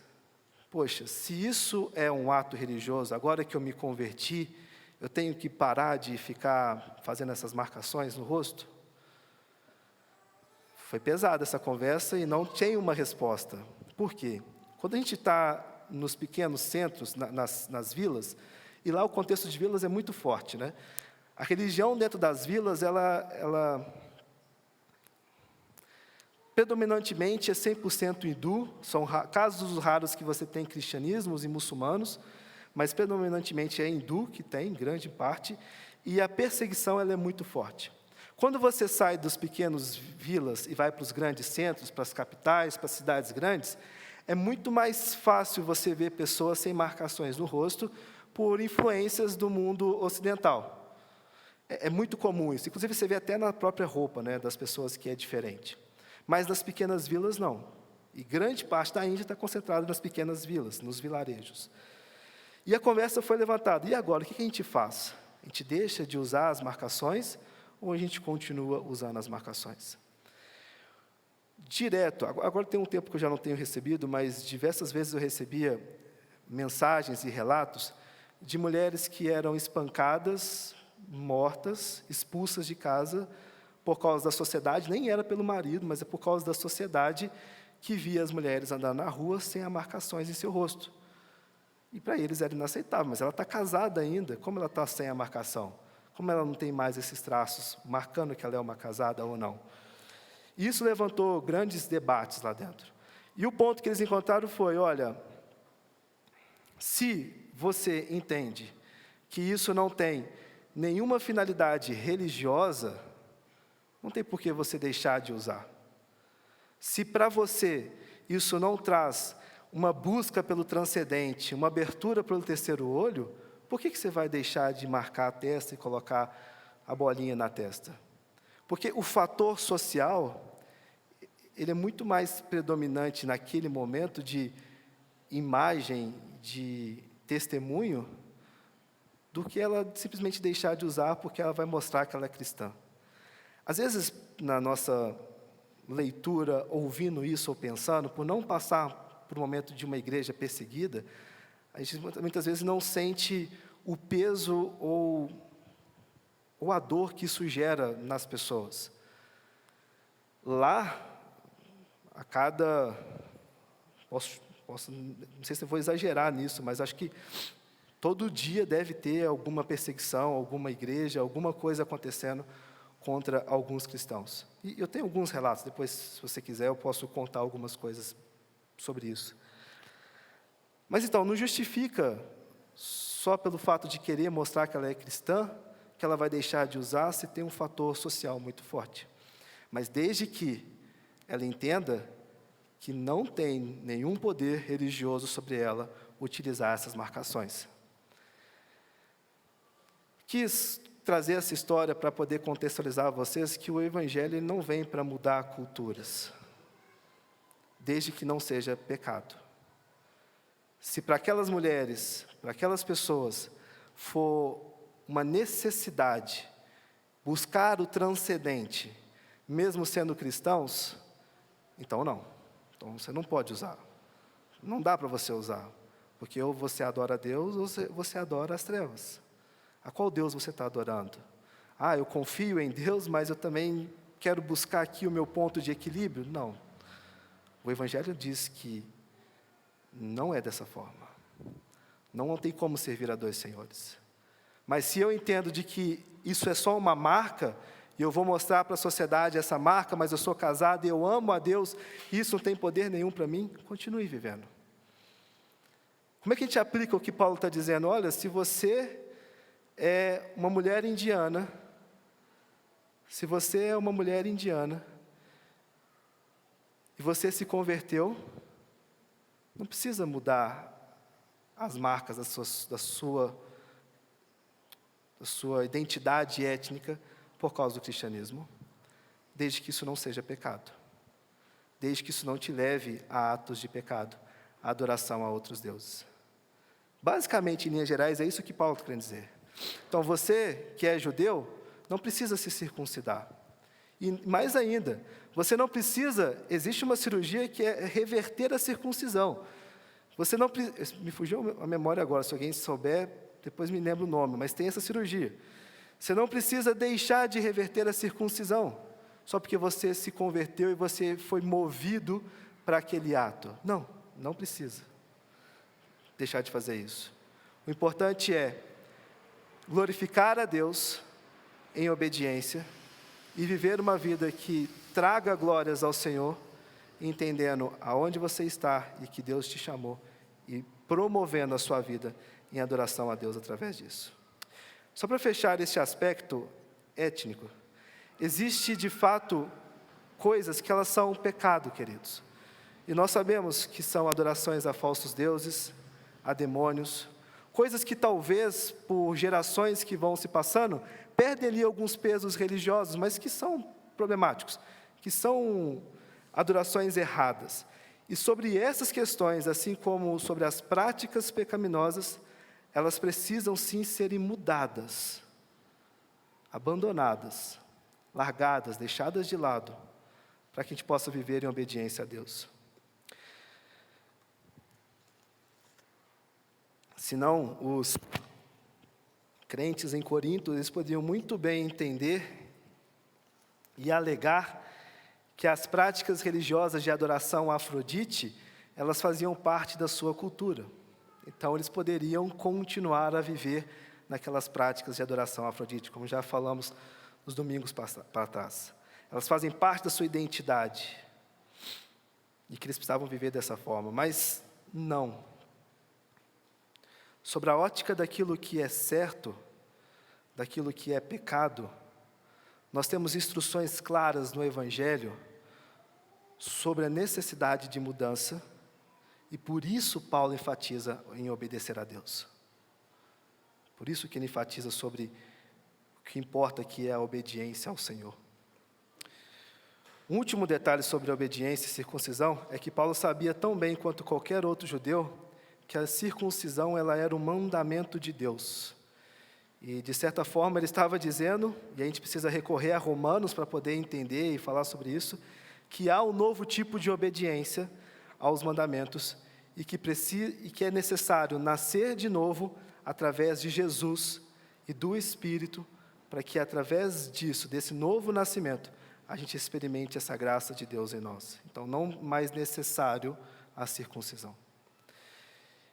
Poxa, se isso é um ato religioso, agora que eu me converti, eu tenho que parar de ficar fazendo essas marcações no rosto? Foi pesada essa conversa e não tem uma resposta. Por quê? Quando a gente está nos pequenos centros, nas vilas, e lá o contexto de vilas é muito forte, né? A religião dentro das vilas, ela predominantemente é 100% hindu, são casos raros que você tem cristianismos e muçulmanos, mas predominantemente é hindu que tem, grande parte, e a perseguição ela é muito forte. Quando você sai dos pequenos vilas e vai para os grandes centros, para as capitais, para as cidades grandes, é muito mais fácil você ver pessoas sem marcações no rosto por influências do mundo ocidental. É muito comum isso. Inclusive, você vê até na própria roupa, né, das pessoas que é diferente. Mas nas pequenas vilas, não. E grande parte da Índia está concentrada nas pequenas vilas, nos vilarejos. E a conversa foi levantada. E agora, o que a gente faz? A gente deixa de usar as marcações ou a gente continua usando as marcações? direto, agora tem um tempo que eu já não tenho recebido, mas diversas vezes eu recebia mensagens e relatos de mulheres que eram espancadas, mortas, expulsas de casa por causa da sociedade, nem era pelo marido, mas é por causa da sociedade que via as mulheres andando na rua sem marcações em seu rosto. E para eles era inaceitável, mas ela está casada ainda, como ela está sem a marcação? Como ela não tem mais esses traços marcando que ela é uma casada ou não? Isso levantou grandes debates lá dentro. E o ponto que eles encontraram foi, olha, se você entende que isso não tem nenhuma finalidade religiosa, não tem por que você deixar de usar. Se para você isso não traz uma busca pelo transcendente, uma abertura pelo terceiro olho, por que você vai deixar de marcar a testa e colocar a bolinha na testa? Porque o fator social, ele é muito mais predominante naquele momento de imagem, de testemunho, do que ela simplesmente deixar de usar porque ela vai mostrar que ela é cristã. Às vezes, na nossa leitura, ouvindo isso ou pensando, por não passar por um momento de uma igreja perseguida, a gente muitas vezes não sente o peso ou a dor que isso gera nas pessoas. Lá, a cada... não sei se eu vou exagerar nisso, mas acho que todo dia deve ter alguma perseguição, alguma igreja, alguma coisa acontecendo contra alguns cristãos. E eu tenho alguns relatos, depois, se você quiser, eu posso contar algumas coisas sobre isso. Mas então, não justifica, só pelo fato de querer mostrar que ela é cristã, que ela vai deixar de usar se tem um fator social muito forte. Mas desde que ela entenda que não tem nenhum poder religioso sobre ela utilizar essas marcações. Quis trazer essa história para poder contextualizar a vocês que o Evangelho não vem para mudar culturas, desde que não seja pecado. Se para aquelas mulheres, para aquelas pessoas, for uma necessidade buscar o transcendente, mesmo sendo cristãos, então não. Então você não pode usar. Não dá para você usar, porque ou você adora a Deus ou você adora as trevas. A qual Deus você está adorando? Ah, eu confio em Deus, mas eu também quero buscar aqui o meu ponto de equilíbrio? Não. O Evangelho diz que não é dessa forma. Não tem como servir a dois senhores. Mas se eu entendo de que isso é só uma marca, e eu vou mostrar para a sociedade essa marca, mas eu sou casado e eu amo a Deus, e isso não tem poder nenhum para mim, continue vivendo. Como é que a gente aplica o que Paulo está dizendo? Olha, se você é uma mulher indiana, se você é uma mulher indiana, e você se converteu, não precisa mudar as marcas da sua identidade étnica por causa do cristianismo, desde que isso não seja pecado, desde que isso não te leve a atos de pecado, a adoração a outros deuses. Basicamente, em linhas gerais, é isso que Paulo está querendo dizer. Então, você que é judeu, não precisa se circuncidar. E mais ainda, você não precisa, existe uma cirurgia que é reverter a circuncisão. Você não me fugiu a memória agora, se alguém souber, depois me lembra o nome, mas tem essa cirurgia. Você não precisa deixar de reverter a circuncisão, só porque você se converteu e você foi movido para aquele ato. Não, não precisa deixar de fazer isso. O importante é glorificar a Deus em obediência e viver uma vida que traga glórias ao Senhor, entendendo aonde você está e que Deus te chamou e promovendo a sua vida em adoração a Deus através disso. Só para fechar este aspecto étnico, existe de fato coisas que elas são um pecado, queridos. E nós sabemos que são adorações a falsos deuses, a demônios, coisas que talvez por gerações que vão se passando, perdem ali alguns pesos religiosos, mas que são problemáticos, que são adorações erradas. E sobre essas questões, assim como sobre as práticas pecaminosas, elas precisam sim serem mudadas, abandonadas, largadas, deixadas de lado, para que a gente possa viver em obediência a Deus. Senão, os crentes em Corinto, eles podiam muito bem entender e alegar que as práticas religiosas de adoração a Afrodite, elas faziam parte da sua cultura. Então, eles poderiam continuar a viver naquelas práticas de adoração a Afrodite, como já falamos nos domingos para trás. Elas fazem parte da sua identidade e que eles precisavam viver dessa forma, mas não. Sobre a ótica daquilo que é certo, daquilo que é pecado, nós temos instruções claras no Evangelho sobre a necessidade de mudança, e por isso Paulo enfatiza em obedecer a Deus. Por isso que ele enfatiza sobre o que importa, que é a obediência ao Senhor. Um último detalhe sobre a obediência e circuncisão é que Paulo sabia tão bem quanto qualquer outro judeu que a circuncisão ela era um mandamento de Deus. E, de certa forma, ele estava dizendo, e a gente precisa recorrer a Romanos para poder entender e falar sobre isso, que há um novo tipo de obediência aos mandamentos e que é necessário nascer de novo através de Jesus e do Espírito, para que, através disso, desse novo nascimento, a gente experimente essa graça de Deus em nós. Então, não mais necessário a circuncisão.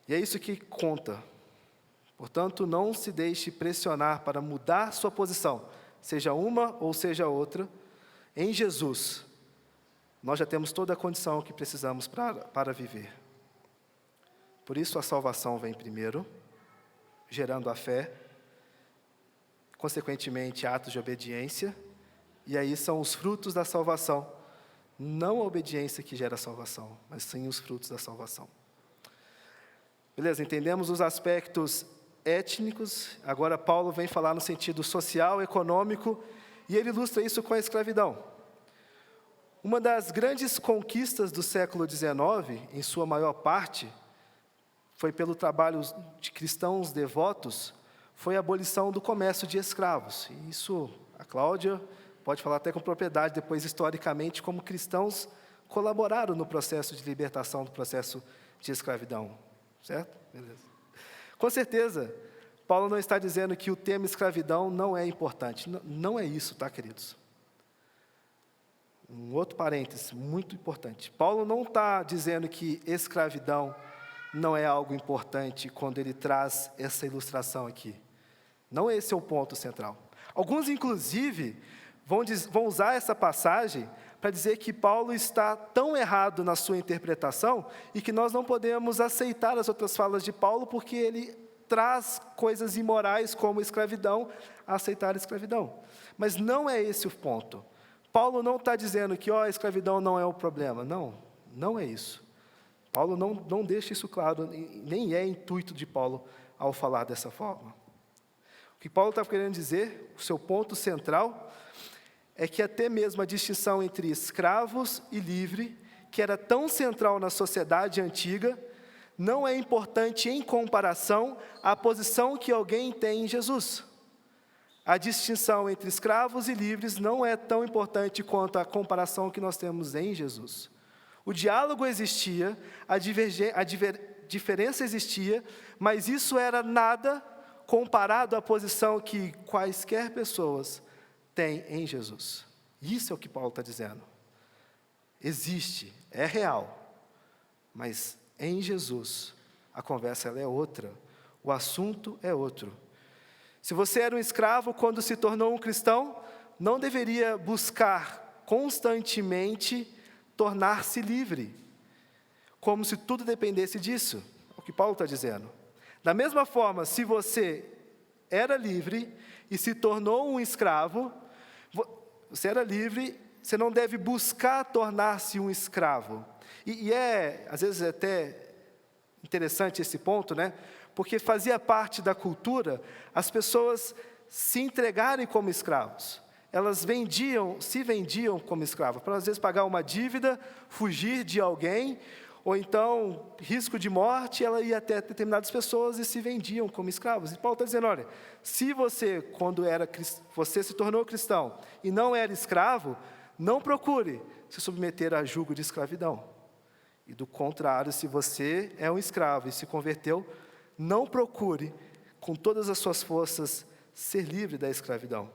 E é isso que conta. Portanto, não se deixe pressionar para mudar sua posição, seja uma ou seja outra. Em Jesus, nós já temos toda a condição que precisamos para viver. Por isso, a salvação vem primeiro, gerando a fé, consequentemente, atos de obediência, e aí são os frutos da salvação, não a obediência que gera a salvação, mas sim os frutos da salvação. Beleza, entendemos os aspectos étnicos, agora Paulo vem falar no sentido social, econômico, e ele ilustra isso com a escravidão. Uma das grandes conquistas do século XIX, em sua maior parte, foi pelo trabalho de cristãos devotos, foi a abolição do comércio de escravos. E isso, a Cláudia pode falar até com propriedade, depois, historicamente, como cristãos colaboraram no processo de libertação do processo de escravidão. Certo? Beleza. Com certeza, Paulo não está dizendo que o tema escravidão não é importante. Não é isso, tá, queridos? Um outro parêntese muito importante. Paulo não está dizendo que escravidão não é algo importante quando ele traz essa ilustração aqui. Não esse é o ponto central. Alguns, inclusive, vão usar essa passagem para dizer que Paulo está tão errado na sua interpretação e que nós não podemos aceitar as outras falas de Paulo porque ele traz coisas imorais como escravidão, a aceitar a escravidão. Mas não é esse o ponto. Paulo não está dizendo que a escravidão não é o problema. Não, não é isso. Paulo não deixa isso claro, nem é intuito de Paulo ao falar dessa forma. O que Paulo está querendo dizer, o seu ponto central, é que até mesmo a distinção entre escravos e livre, que era tão central na sociedade antiga, não é importante em comparação à posição que alguém tem em Jesus. A distinção entre escravos e livres não é tão importante quanto a comparação que nós temos em Jesus. O diálogo existia, a diferença existia, mas isso era nada comparado à posição que quaisquer pessoas têm em Jesus. Isso é o que Paulo está dizendo. Existe, é real, mas em Jesus a conversa ela é outra, o assunto é outro. Se você era um escravo quando se tornou um cristão, não deveria buscar constantemente tornar-se livre, como se tudo dependesse disso, é o que Paulo está dizendo. Da mesma forma, se você era livre e se tornou um escravo, você era livre, você não deve buscar tornar-se um escravo. E às vezes, até interessante esse ponto, né? Porque fazia parte da cultura as pessoas se entregarem como escravos. Elas se vendiam como escravos, para às vezes pagar uma dívida, fugir de alguém, ou então risco de morte, ela ia até determinadas pessoas e se vendiam como escravos. E Paulo está dizendo, olha, se você, você se tornou cristão e não era escravo, não procure se submeter a julgo de escravidão. E do contrário, se você é um escravo e se converteu, não procure, com todas as suas forças, ser livre da escravidão.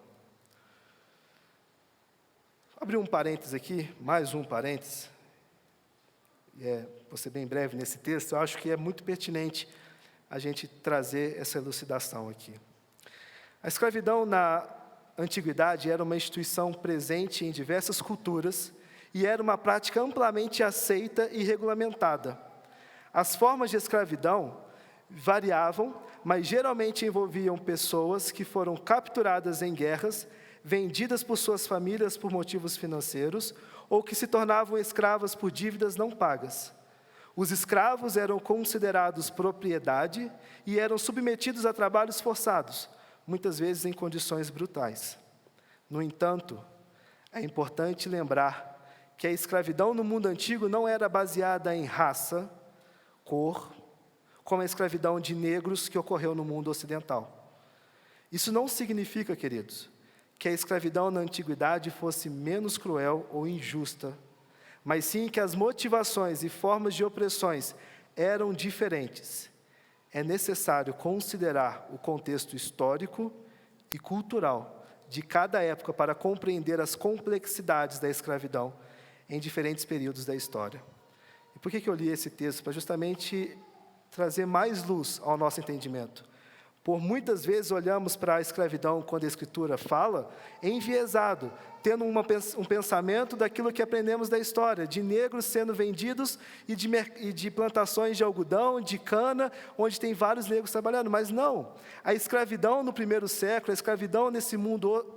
Vou abrir um parênteses aqui, mais um parênteses. Vou ser bem breve nesse texto, eu acho que é muito pertinente a gente trazer essa elucidação aqui. A escravidão na antiguidade era uma instituição presente em diversas culturas e era uma prática amplamente aceita e regulamentada. As formas de escravidão variavam, mas geralmente envolviam pessoas que foram capturadas em guerras, vendidas por suas famílias por motivos financeiros, ou que se tornavam escravas por dívidas não pagas. Os escravos eram considerados propriedade e eram submetidos a trabalhos forçados, muitas vezes em condições brutais. No entanto, é importante lembrar que a escravidão no mundo antigo não era baseada em raça, cor, como a escravidão de negros que ocorreu no mundo ocidental. Isso não significa, queridos, que a escravidão na antiguidade fosse menos cruel ou injusta, mas sim que as motivações e formas de opressões eram diferentes. É necessário considerar o contexto histórico e cultural de cada época para compreender as complexidades da escravidão em diferentes períodos da história. E por que eu li esse texto? Para justamente trazer mais luz ao nosso entendimento. Por muitas vezes olhamos para a escravidão, quando a Escritura fala, enviesado, tendo um pensamento daquilo que aprendemos da história, de negros sendo vendidos e de plantações de algodão, de cana, onde tem vários negros trabalhando. Mas não, a escravidão no primeiro século, a escravidão nesse mundo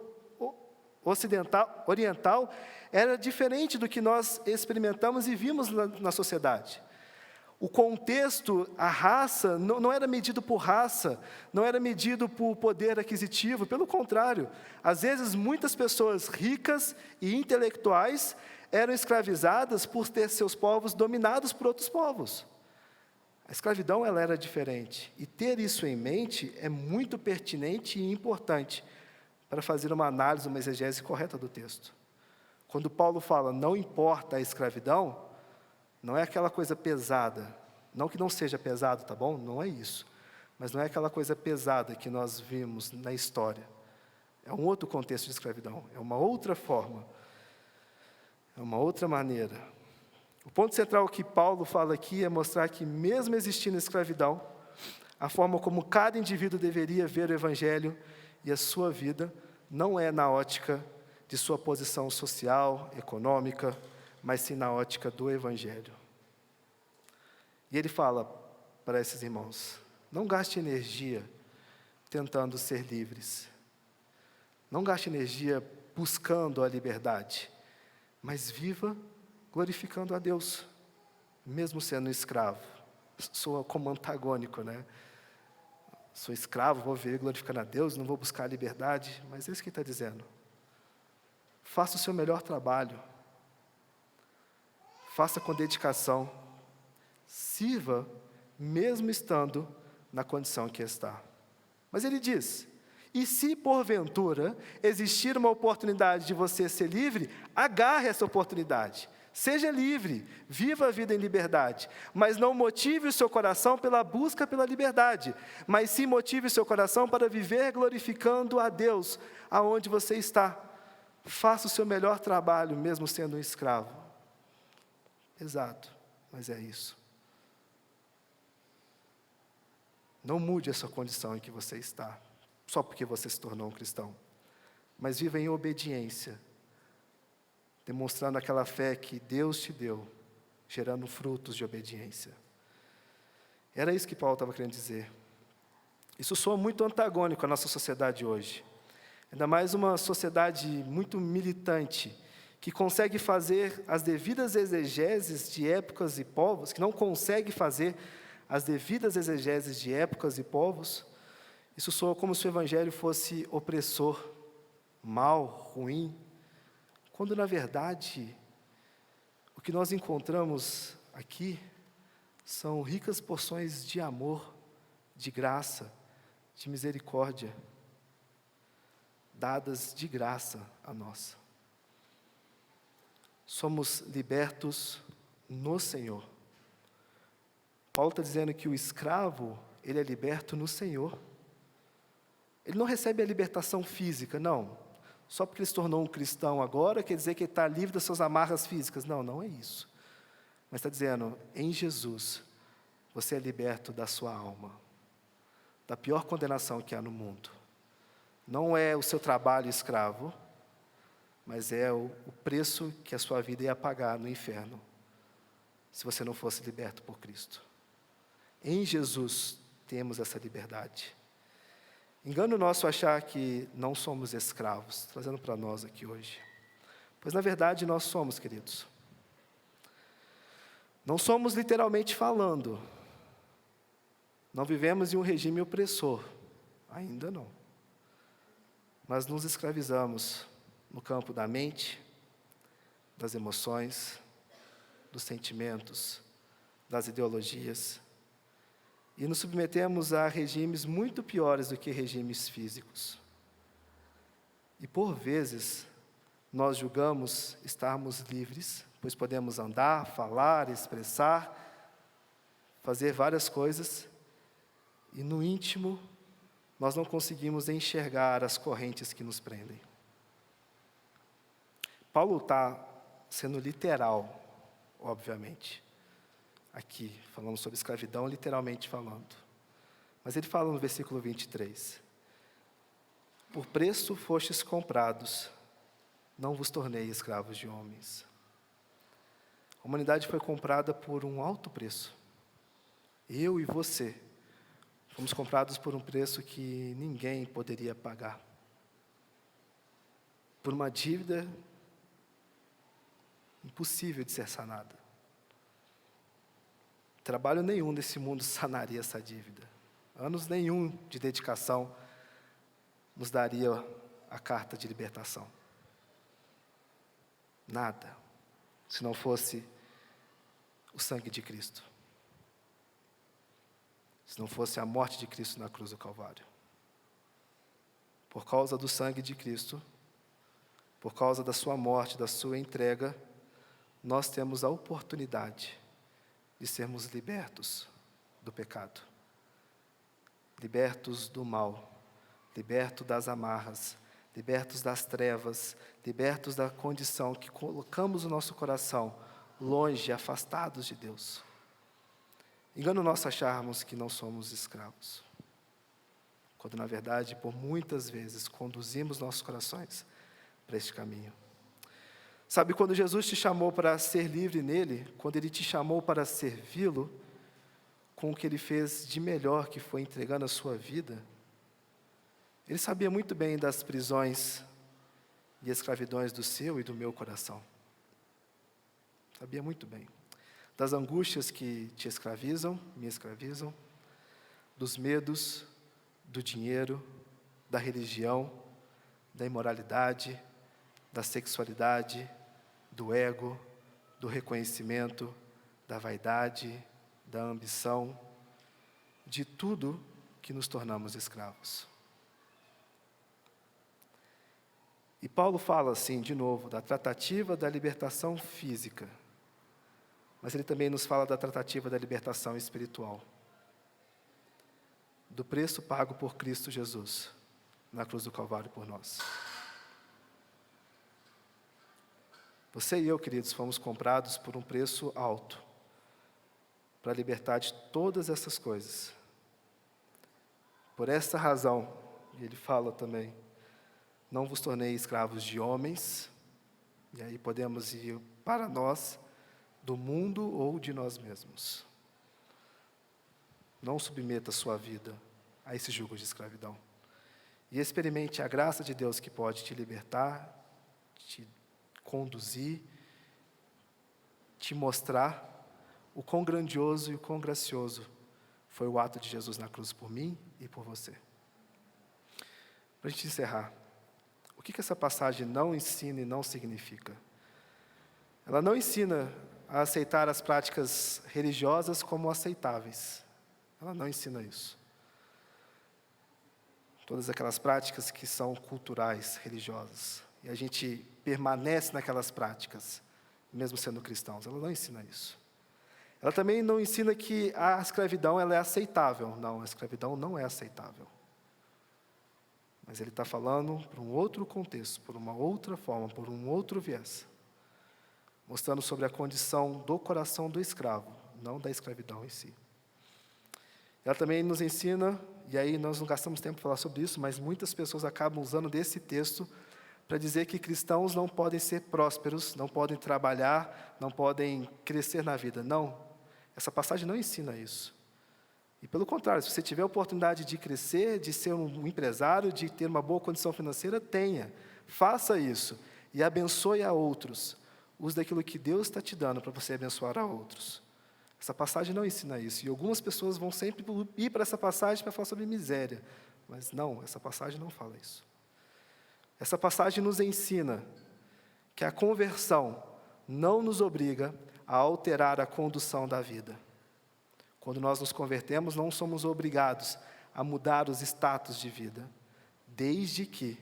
oriental, era diferente do que nós experimentamos e vimos na sociedade. O contexto, a raça, não era medido por raça, não era medido por poder aquisitivo, pelo contrário. Às vezes, muitas pessoas ricas e intelectuais eram escravizadas por ter seus povos dominados por outros povos. A escravidão, ela era diferente. E ter isso em mente é muito pertinente e importante para fazer uma análise, uma exegese correta do texto. Quando Paulo fala, não importa a escravidão, não é aquela coisa pesada, não que não seja pesado, tá bom? Não é isso. Mas não é aquela coisa pesada que nós vimos na história. É um outro contexto de escravidão, é uma outra forma, é uma outra maneira. O ponto central que Paulo fala aqui é mostrar que, mesmo existindo escravidão, a forma como cada indivíduo deveria ver o Evangelho e a sua vida não é na ótica de sua posição social, econômica, mas sim na ótica do Evangelho. E ele fala para esses irmãos, não gaste energia tentando ser livres. Não gaste energia buscando a liberdade, mas viva glorificando a Deus, mesmo sendo escravo. Soa como antagônico, né? Sou escravo, vou viver glorificando a Deus, não vou buscar a liberdade, mas é isso que ele está dizendo. Faça o seu melhor trabalho. Faça com dedicação. Sirva, mesmo estando na condição que está. Mas ele diz, e se porventura existir uma oportunidade de você ser livre, agarre essa oportunidade. Seja livre, viva a vida em liberdade, mas não motive o seu coração pela busca pela liberdade, mas sim motive o seu coração para viver glorificando a Deus, aonde você está. Faça o seu melhor trabalho, mesmo sendo um escravo. Exato, mas é isso. Não mude essa condição em que você está, só porque você se tornou um cristão, mas viva em obediência, demonstrando aquela fé que Deus te deu, gerando frutos de obediência. Era isso que Paulo estava querendo dizer. Isso soa muito antagônico à nossa sociedade hoje. Ainda mais uma sociedade muito militante, que consegue fazer as devidas exegeses de épocas e povos, que não consegue fazer as devidas exegeses de épocas e povos. Isso soa como se o Evangelho fosse opressor, mal, ruim, quando, na verdade, o que nós encontramos aqui são ricas porções de amor, de graça, de misericórdia, dadas de graça a nós. somos libertos no Senhor. Paulo está dizendo que o escravo, ele é liberto no Senhor. Ele não recebe a libertação física, não. Só porque ele se tornou um cristão agora, quer dizer que ele está livre das suas amarras físicas. Não, não é isso. Mas está dizendo, em Jesus, você é liberto da sua alma, da pior condenação que há no mundo. Não é o seu trabalho escravo, mas é o preço que a sua vida ia pagar no inferno, se você não fosse liberto por Cristo. Em Jesus temos essa liberdade. Engano nosso achar que não somos escravos, trazendo para nós aqui hoje. Pois na verdade nós somos, queridos. Não somos literalmente falando. Não vivemos em um regime opressor, ainda não. Mas nos escravizamos no campo da mente, das emoções, dos sentimentos, das ideologias, e nos submetemos a regimes muito piores do que regimes físicos. E por vezes, nós julgamos estarmos livres, pois podemos andar, falar, expressar, fazer várias coisas, e no íntimo, nós não conseguimos enxergar as correntes que nos prendem. Paulo está sendo literal, obviamente, aqui, falando sobre escravidão, literalmente falando. Mas ele fala no versículo 23, por preço fostes comprados, não vos tornei escravos de homens. A humanidade foi comprada por um alto preço. Eu e você fomos comprados por um preço que ninguém poderia pagar. Por uma dívida impossível de ser sanada. Trabalho nenhum nesse mundo sanaria essa dívida. Anos nenhum de dedicação nos daria a carta de libertação. Nada, se não fosse o sangue de Cristo. Se não fosse a morte de Cristo na cruz do Calvário. Por causa do sangue de Cristo, por causa da sua morte, da sua entrega, nós temos a oportunidade de sermos libertos do pecado, libertos do mal, libertos das amarras, libertos das trevas, libertos da condição que colocamos o nosso coração longe, afastados de Deus. Engano nosso acharmos que não somos escravos, quando na verdade, por muitas vezes, conduzimos nossos corações para este caminho. Sabe, quando Jesus te chamou para ser livre nele, quando Ele te chamou para servi-lo, com o que Ele fez de melhor, que foi entregando a sua vida, Ele sabia muito bem das prisões e escravidões do seu e do meu coração. Sabia muito bem. Das angústias que te escravizam, me escravizam, dos medos, do dinheiro, da religião, da imoralidade, da sexualidade, do ego, do reconhecimento, da vaidade, da ambição, de tudo que nos tornamos escravos. E Paulo fala assim, de novo, da tratativa da libertação física, mas ele também nos fala da tratativa da libertação espiritual, do preço pago por Cristo Jesus, na cruz do Calvário por nós. Você e eu, queridos, fomos comprados por um preço alto, para libertar de todas essas coisas. Por esta razão, ele fala também, não vos tornei escravos de homens, e aí podemos ir para nós, do mundo ou de nós mesmos. Não submeta a sua vida a esse jugo de escravidão. E experimente a graça de Deus que pode te libertar, te conduzir, te mostrar o quão grandioso e o quão gracioso foi o ato de Jesus na cruz por mim e por você. Para a gente encerrar, o que essa passagem não ensina e não significa? Ela não ensina a aceitar as práticas religiosas como aceitáveis. Ela não ensina isso. Todas aquelas práticas que são culturais, religiosas. E a gente permanece naquelas práticas. mesmo sendo cristãos. Ela não ensina isso. Ela também não ensina que a escravidão ela é aceitável. Não, a escravidão não é aceitável. Mas ele está falando por um outro contexto, por uma outra forma, por um outro viés. Mostrando sobre a condição do coração do escravo, não da escravidão em si. Ela também nos ensina, e aí nós não gastamos tempo para falar sobre isso, mas muitas pessoas acabam usando desse texto para dizer que cristãos não podem ser prósperos, não podem trabalhar, não podem crescer na vida. Não, essa passagem não ensina isso. E pelo contrário, se você tiver a oportunidade de crescer, de ser um empresário, de ter uma boa condição financeira, tenha. Faça isso e abençoe a outros. Use daquilo que Deus está te dando para você abençoar a outros. Essa passagem não ensina isso. E algumas pessoas vão sempre ir para essa passagem para falar sobre miséria. Mas não, essa passagem não fala isso. Essa passagem nos ensina que a conversão não nos obriga a alterar a condução da vida. Quando nós nos convertemos, não somos obrigados a mudar os status de vida, desde que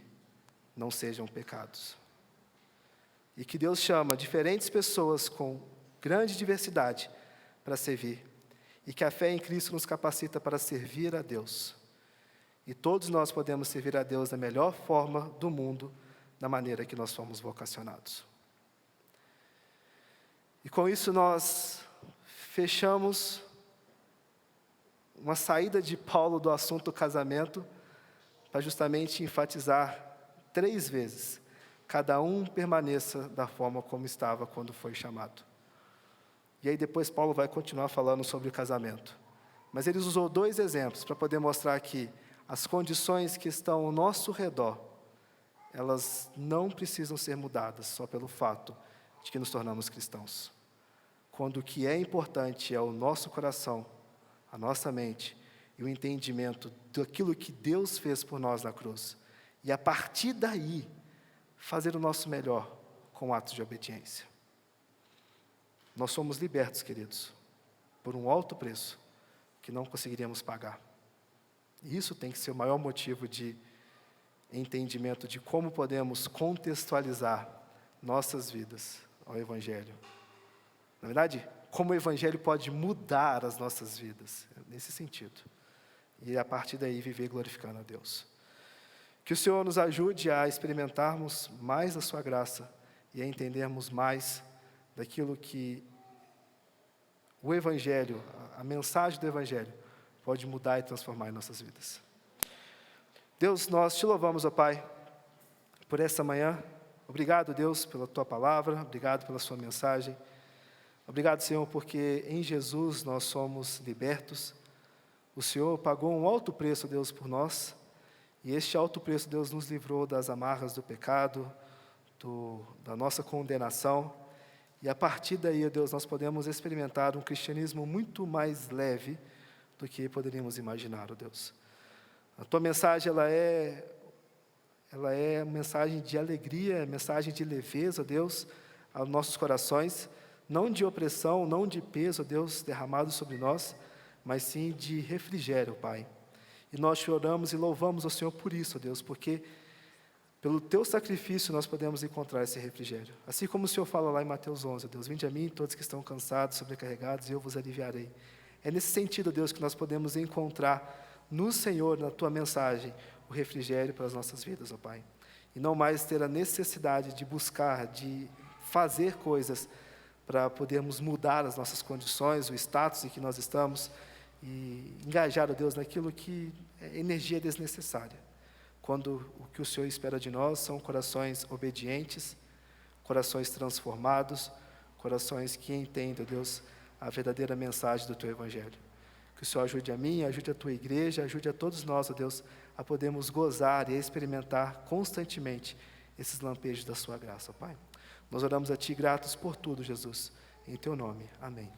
não sejam pecados. E que Deus chama diferentes pessoas com grande diversidade para servir, e que a fé em Cristo nos capacita para servir a Deus. E todos nós podemos servir a Deus da melhor forma do mundo, da maneira que nós fomos vocacionados. E com isso nós fechamos uma saída de Paulo do assunto casamento, para justamente enfatizar 3 vezes: cada um permaneça da forma como estava quando foi chamado. E aí depois Paulo vai continuar falando sobre o casamento. Mas ele usou 2 exemplos para poder mostrar que as condições que estão ao nosso redor, elas não precisam ser mudadas só pelo fato de que nos tornamos cristãos. Quando o que é importante é o nosso coração, a nossa mente e o entendimento daquilo que Deus fez por nós na cruz. E a partir daí, fazer o nosso melhor com atos de obediência. Nós somos libertos, queridos, por um alto preço que não conseguiríamos pagar. E isso tem que ser o maior motivo de entendimento de como podemos contextualizar nossas vidas ao Evangelho. Na verdade, como o Evangelho pode mudar as nossas vidas, nesse sentido. E a partir daí viver glorificando a Deus. Que o Senhor nos ajude a experimentarmos mais a sua graça e a entendermos mais daquilo que o Evangelho, a mensagem do Evangelho, pode mudar e transformar em nossas vidas. Deus, nós te louvamos, ó Pai, por essa manhã. Obrigado, Deus, pela tua palavra, obrigado pela sua mensagem. Obrigado, Senhor, porque em Jesus nós somos libertos. O Senhor pagou um alto preço, Deus, por nós. E este alto preço, Deus, nos livrou das amarras do pecado, da nossa condenação. E a partir daí, Deus, nós podemos experimentar um cristianismo muito mais leve do que poderíamos imaginar, ó Deus. A tua mensagem, ela é uma mensagem de alegria, mensagem de leveza, ó Deus, aos nossos corações, não de opressão, não de peso, ó Deus, derramado sobre nós, mas sim de refrigério, Pai. E nós choramos e louvamos ao Senhor por isso, ó Deus, porque pelo teu sacrifício nós podemos encontrar esse refrigério. Assim como o Senhor fala lá em Mateus 11, ó Deus, vinde a mim todos que estão cansados, sobrecarregados, e eu vos aliviarei. É nesse sentido, Deus, que nós podemos encontrar no Senhor, na tua mensagem, o refrigério para as nossas vidas, ó Pai. E não mais ter a necessidade de buscar, de fazer coisas para podermos mudar as nossas condições, o status em que nós estamos, e engajar, ó Deus, naquilo que é energia desnecessária. Quando o que o Senhor espera de nós são corações obedientes, corações transformados, corações que entendem, ó Deus, a verdadeira mensagem do teu Evangelho. Que o Senhor ajude a mim, ajude a tua igreja, ajude a todos nós, ó Deus, a podermos gozar e experimentar constantemente esses lampejos da sua graça, ó Pai. Nós oramos a Ti gratos por tudo, Jesus. Em Teu nome. Amém.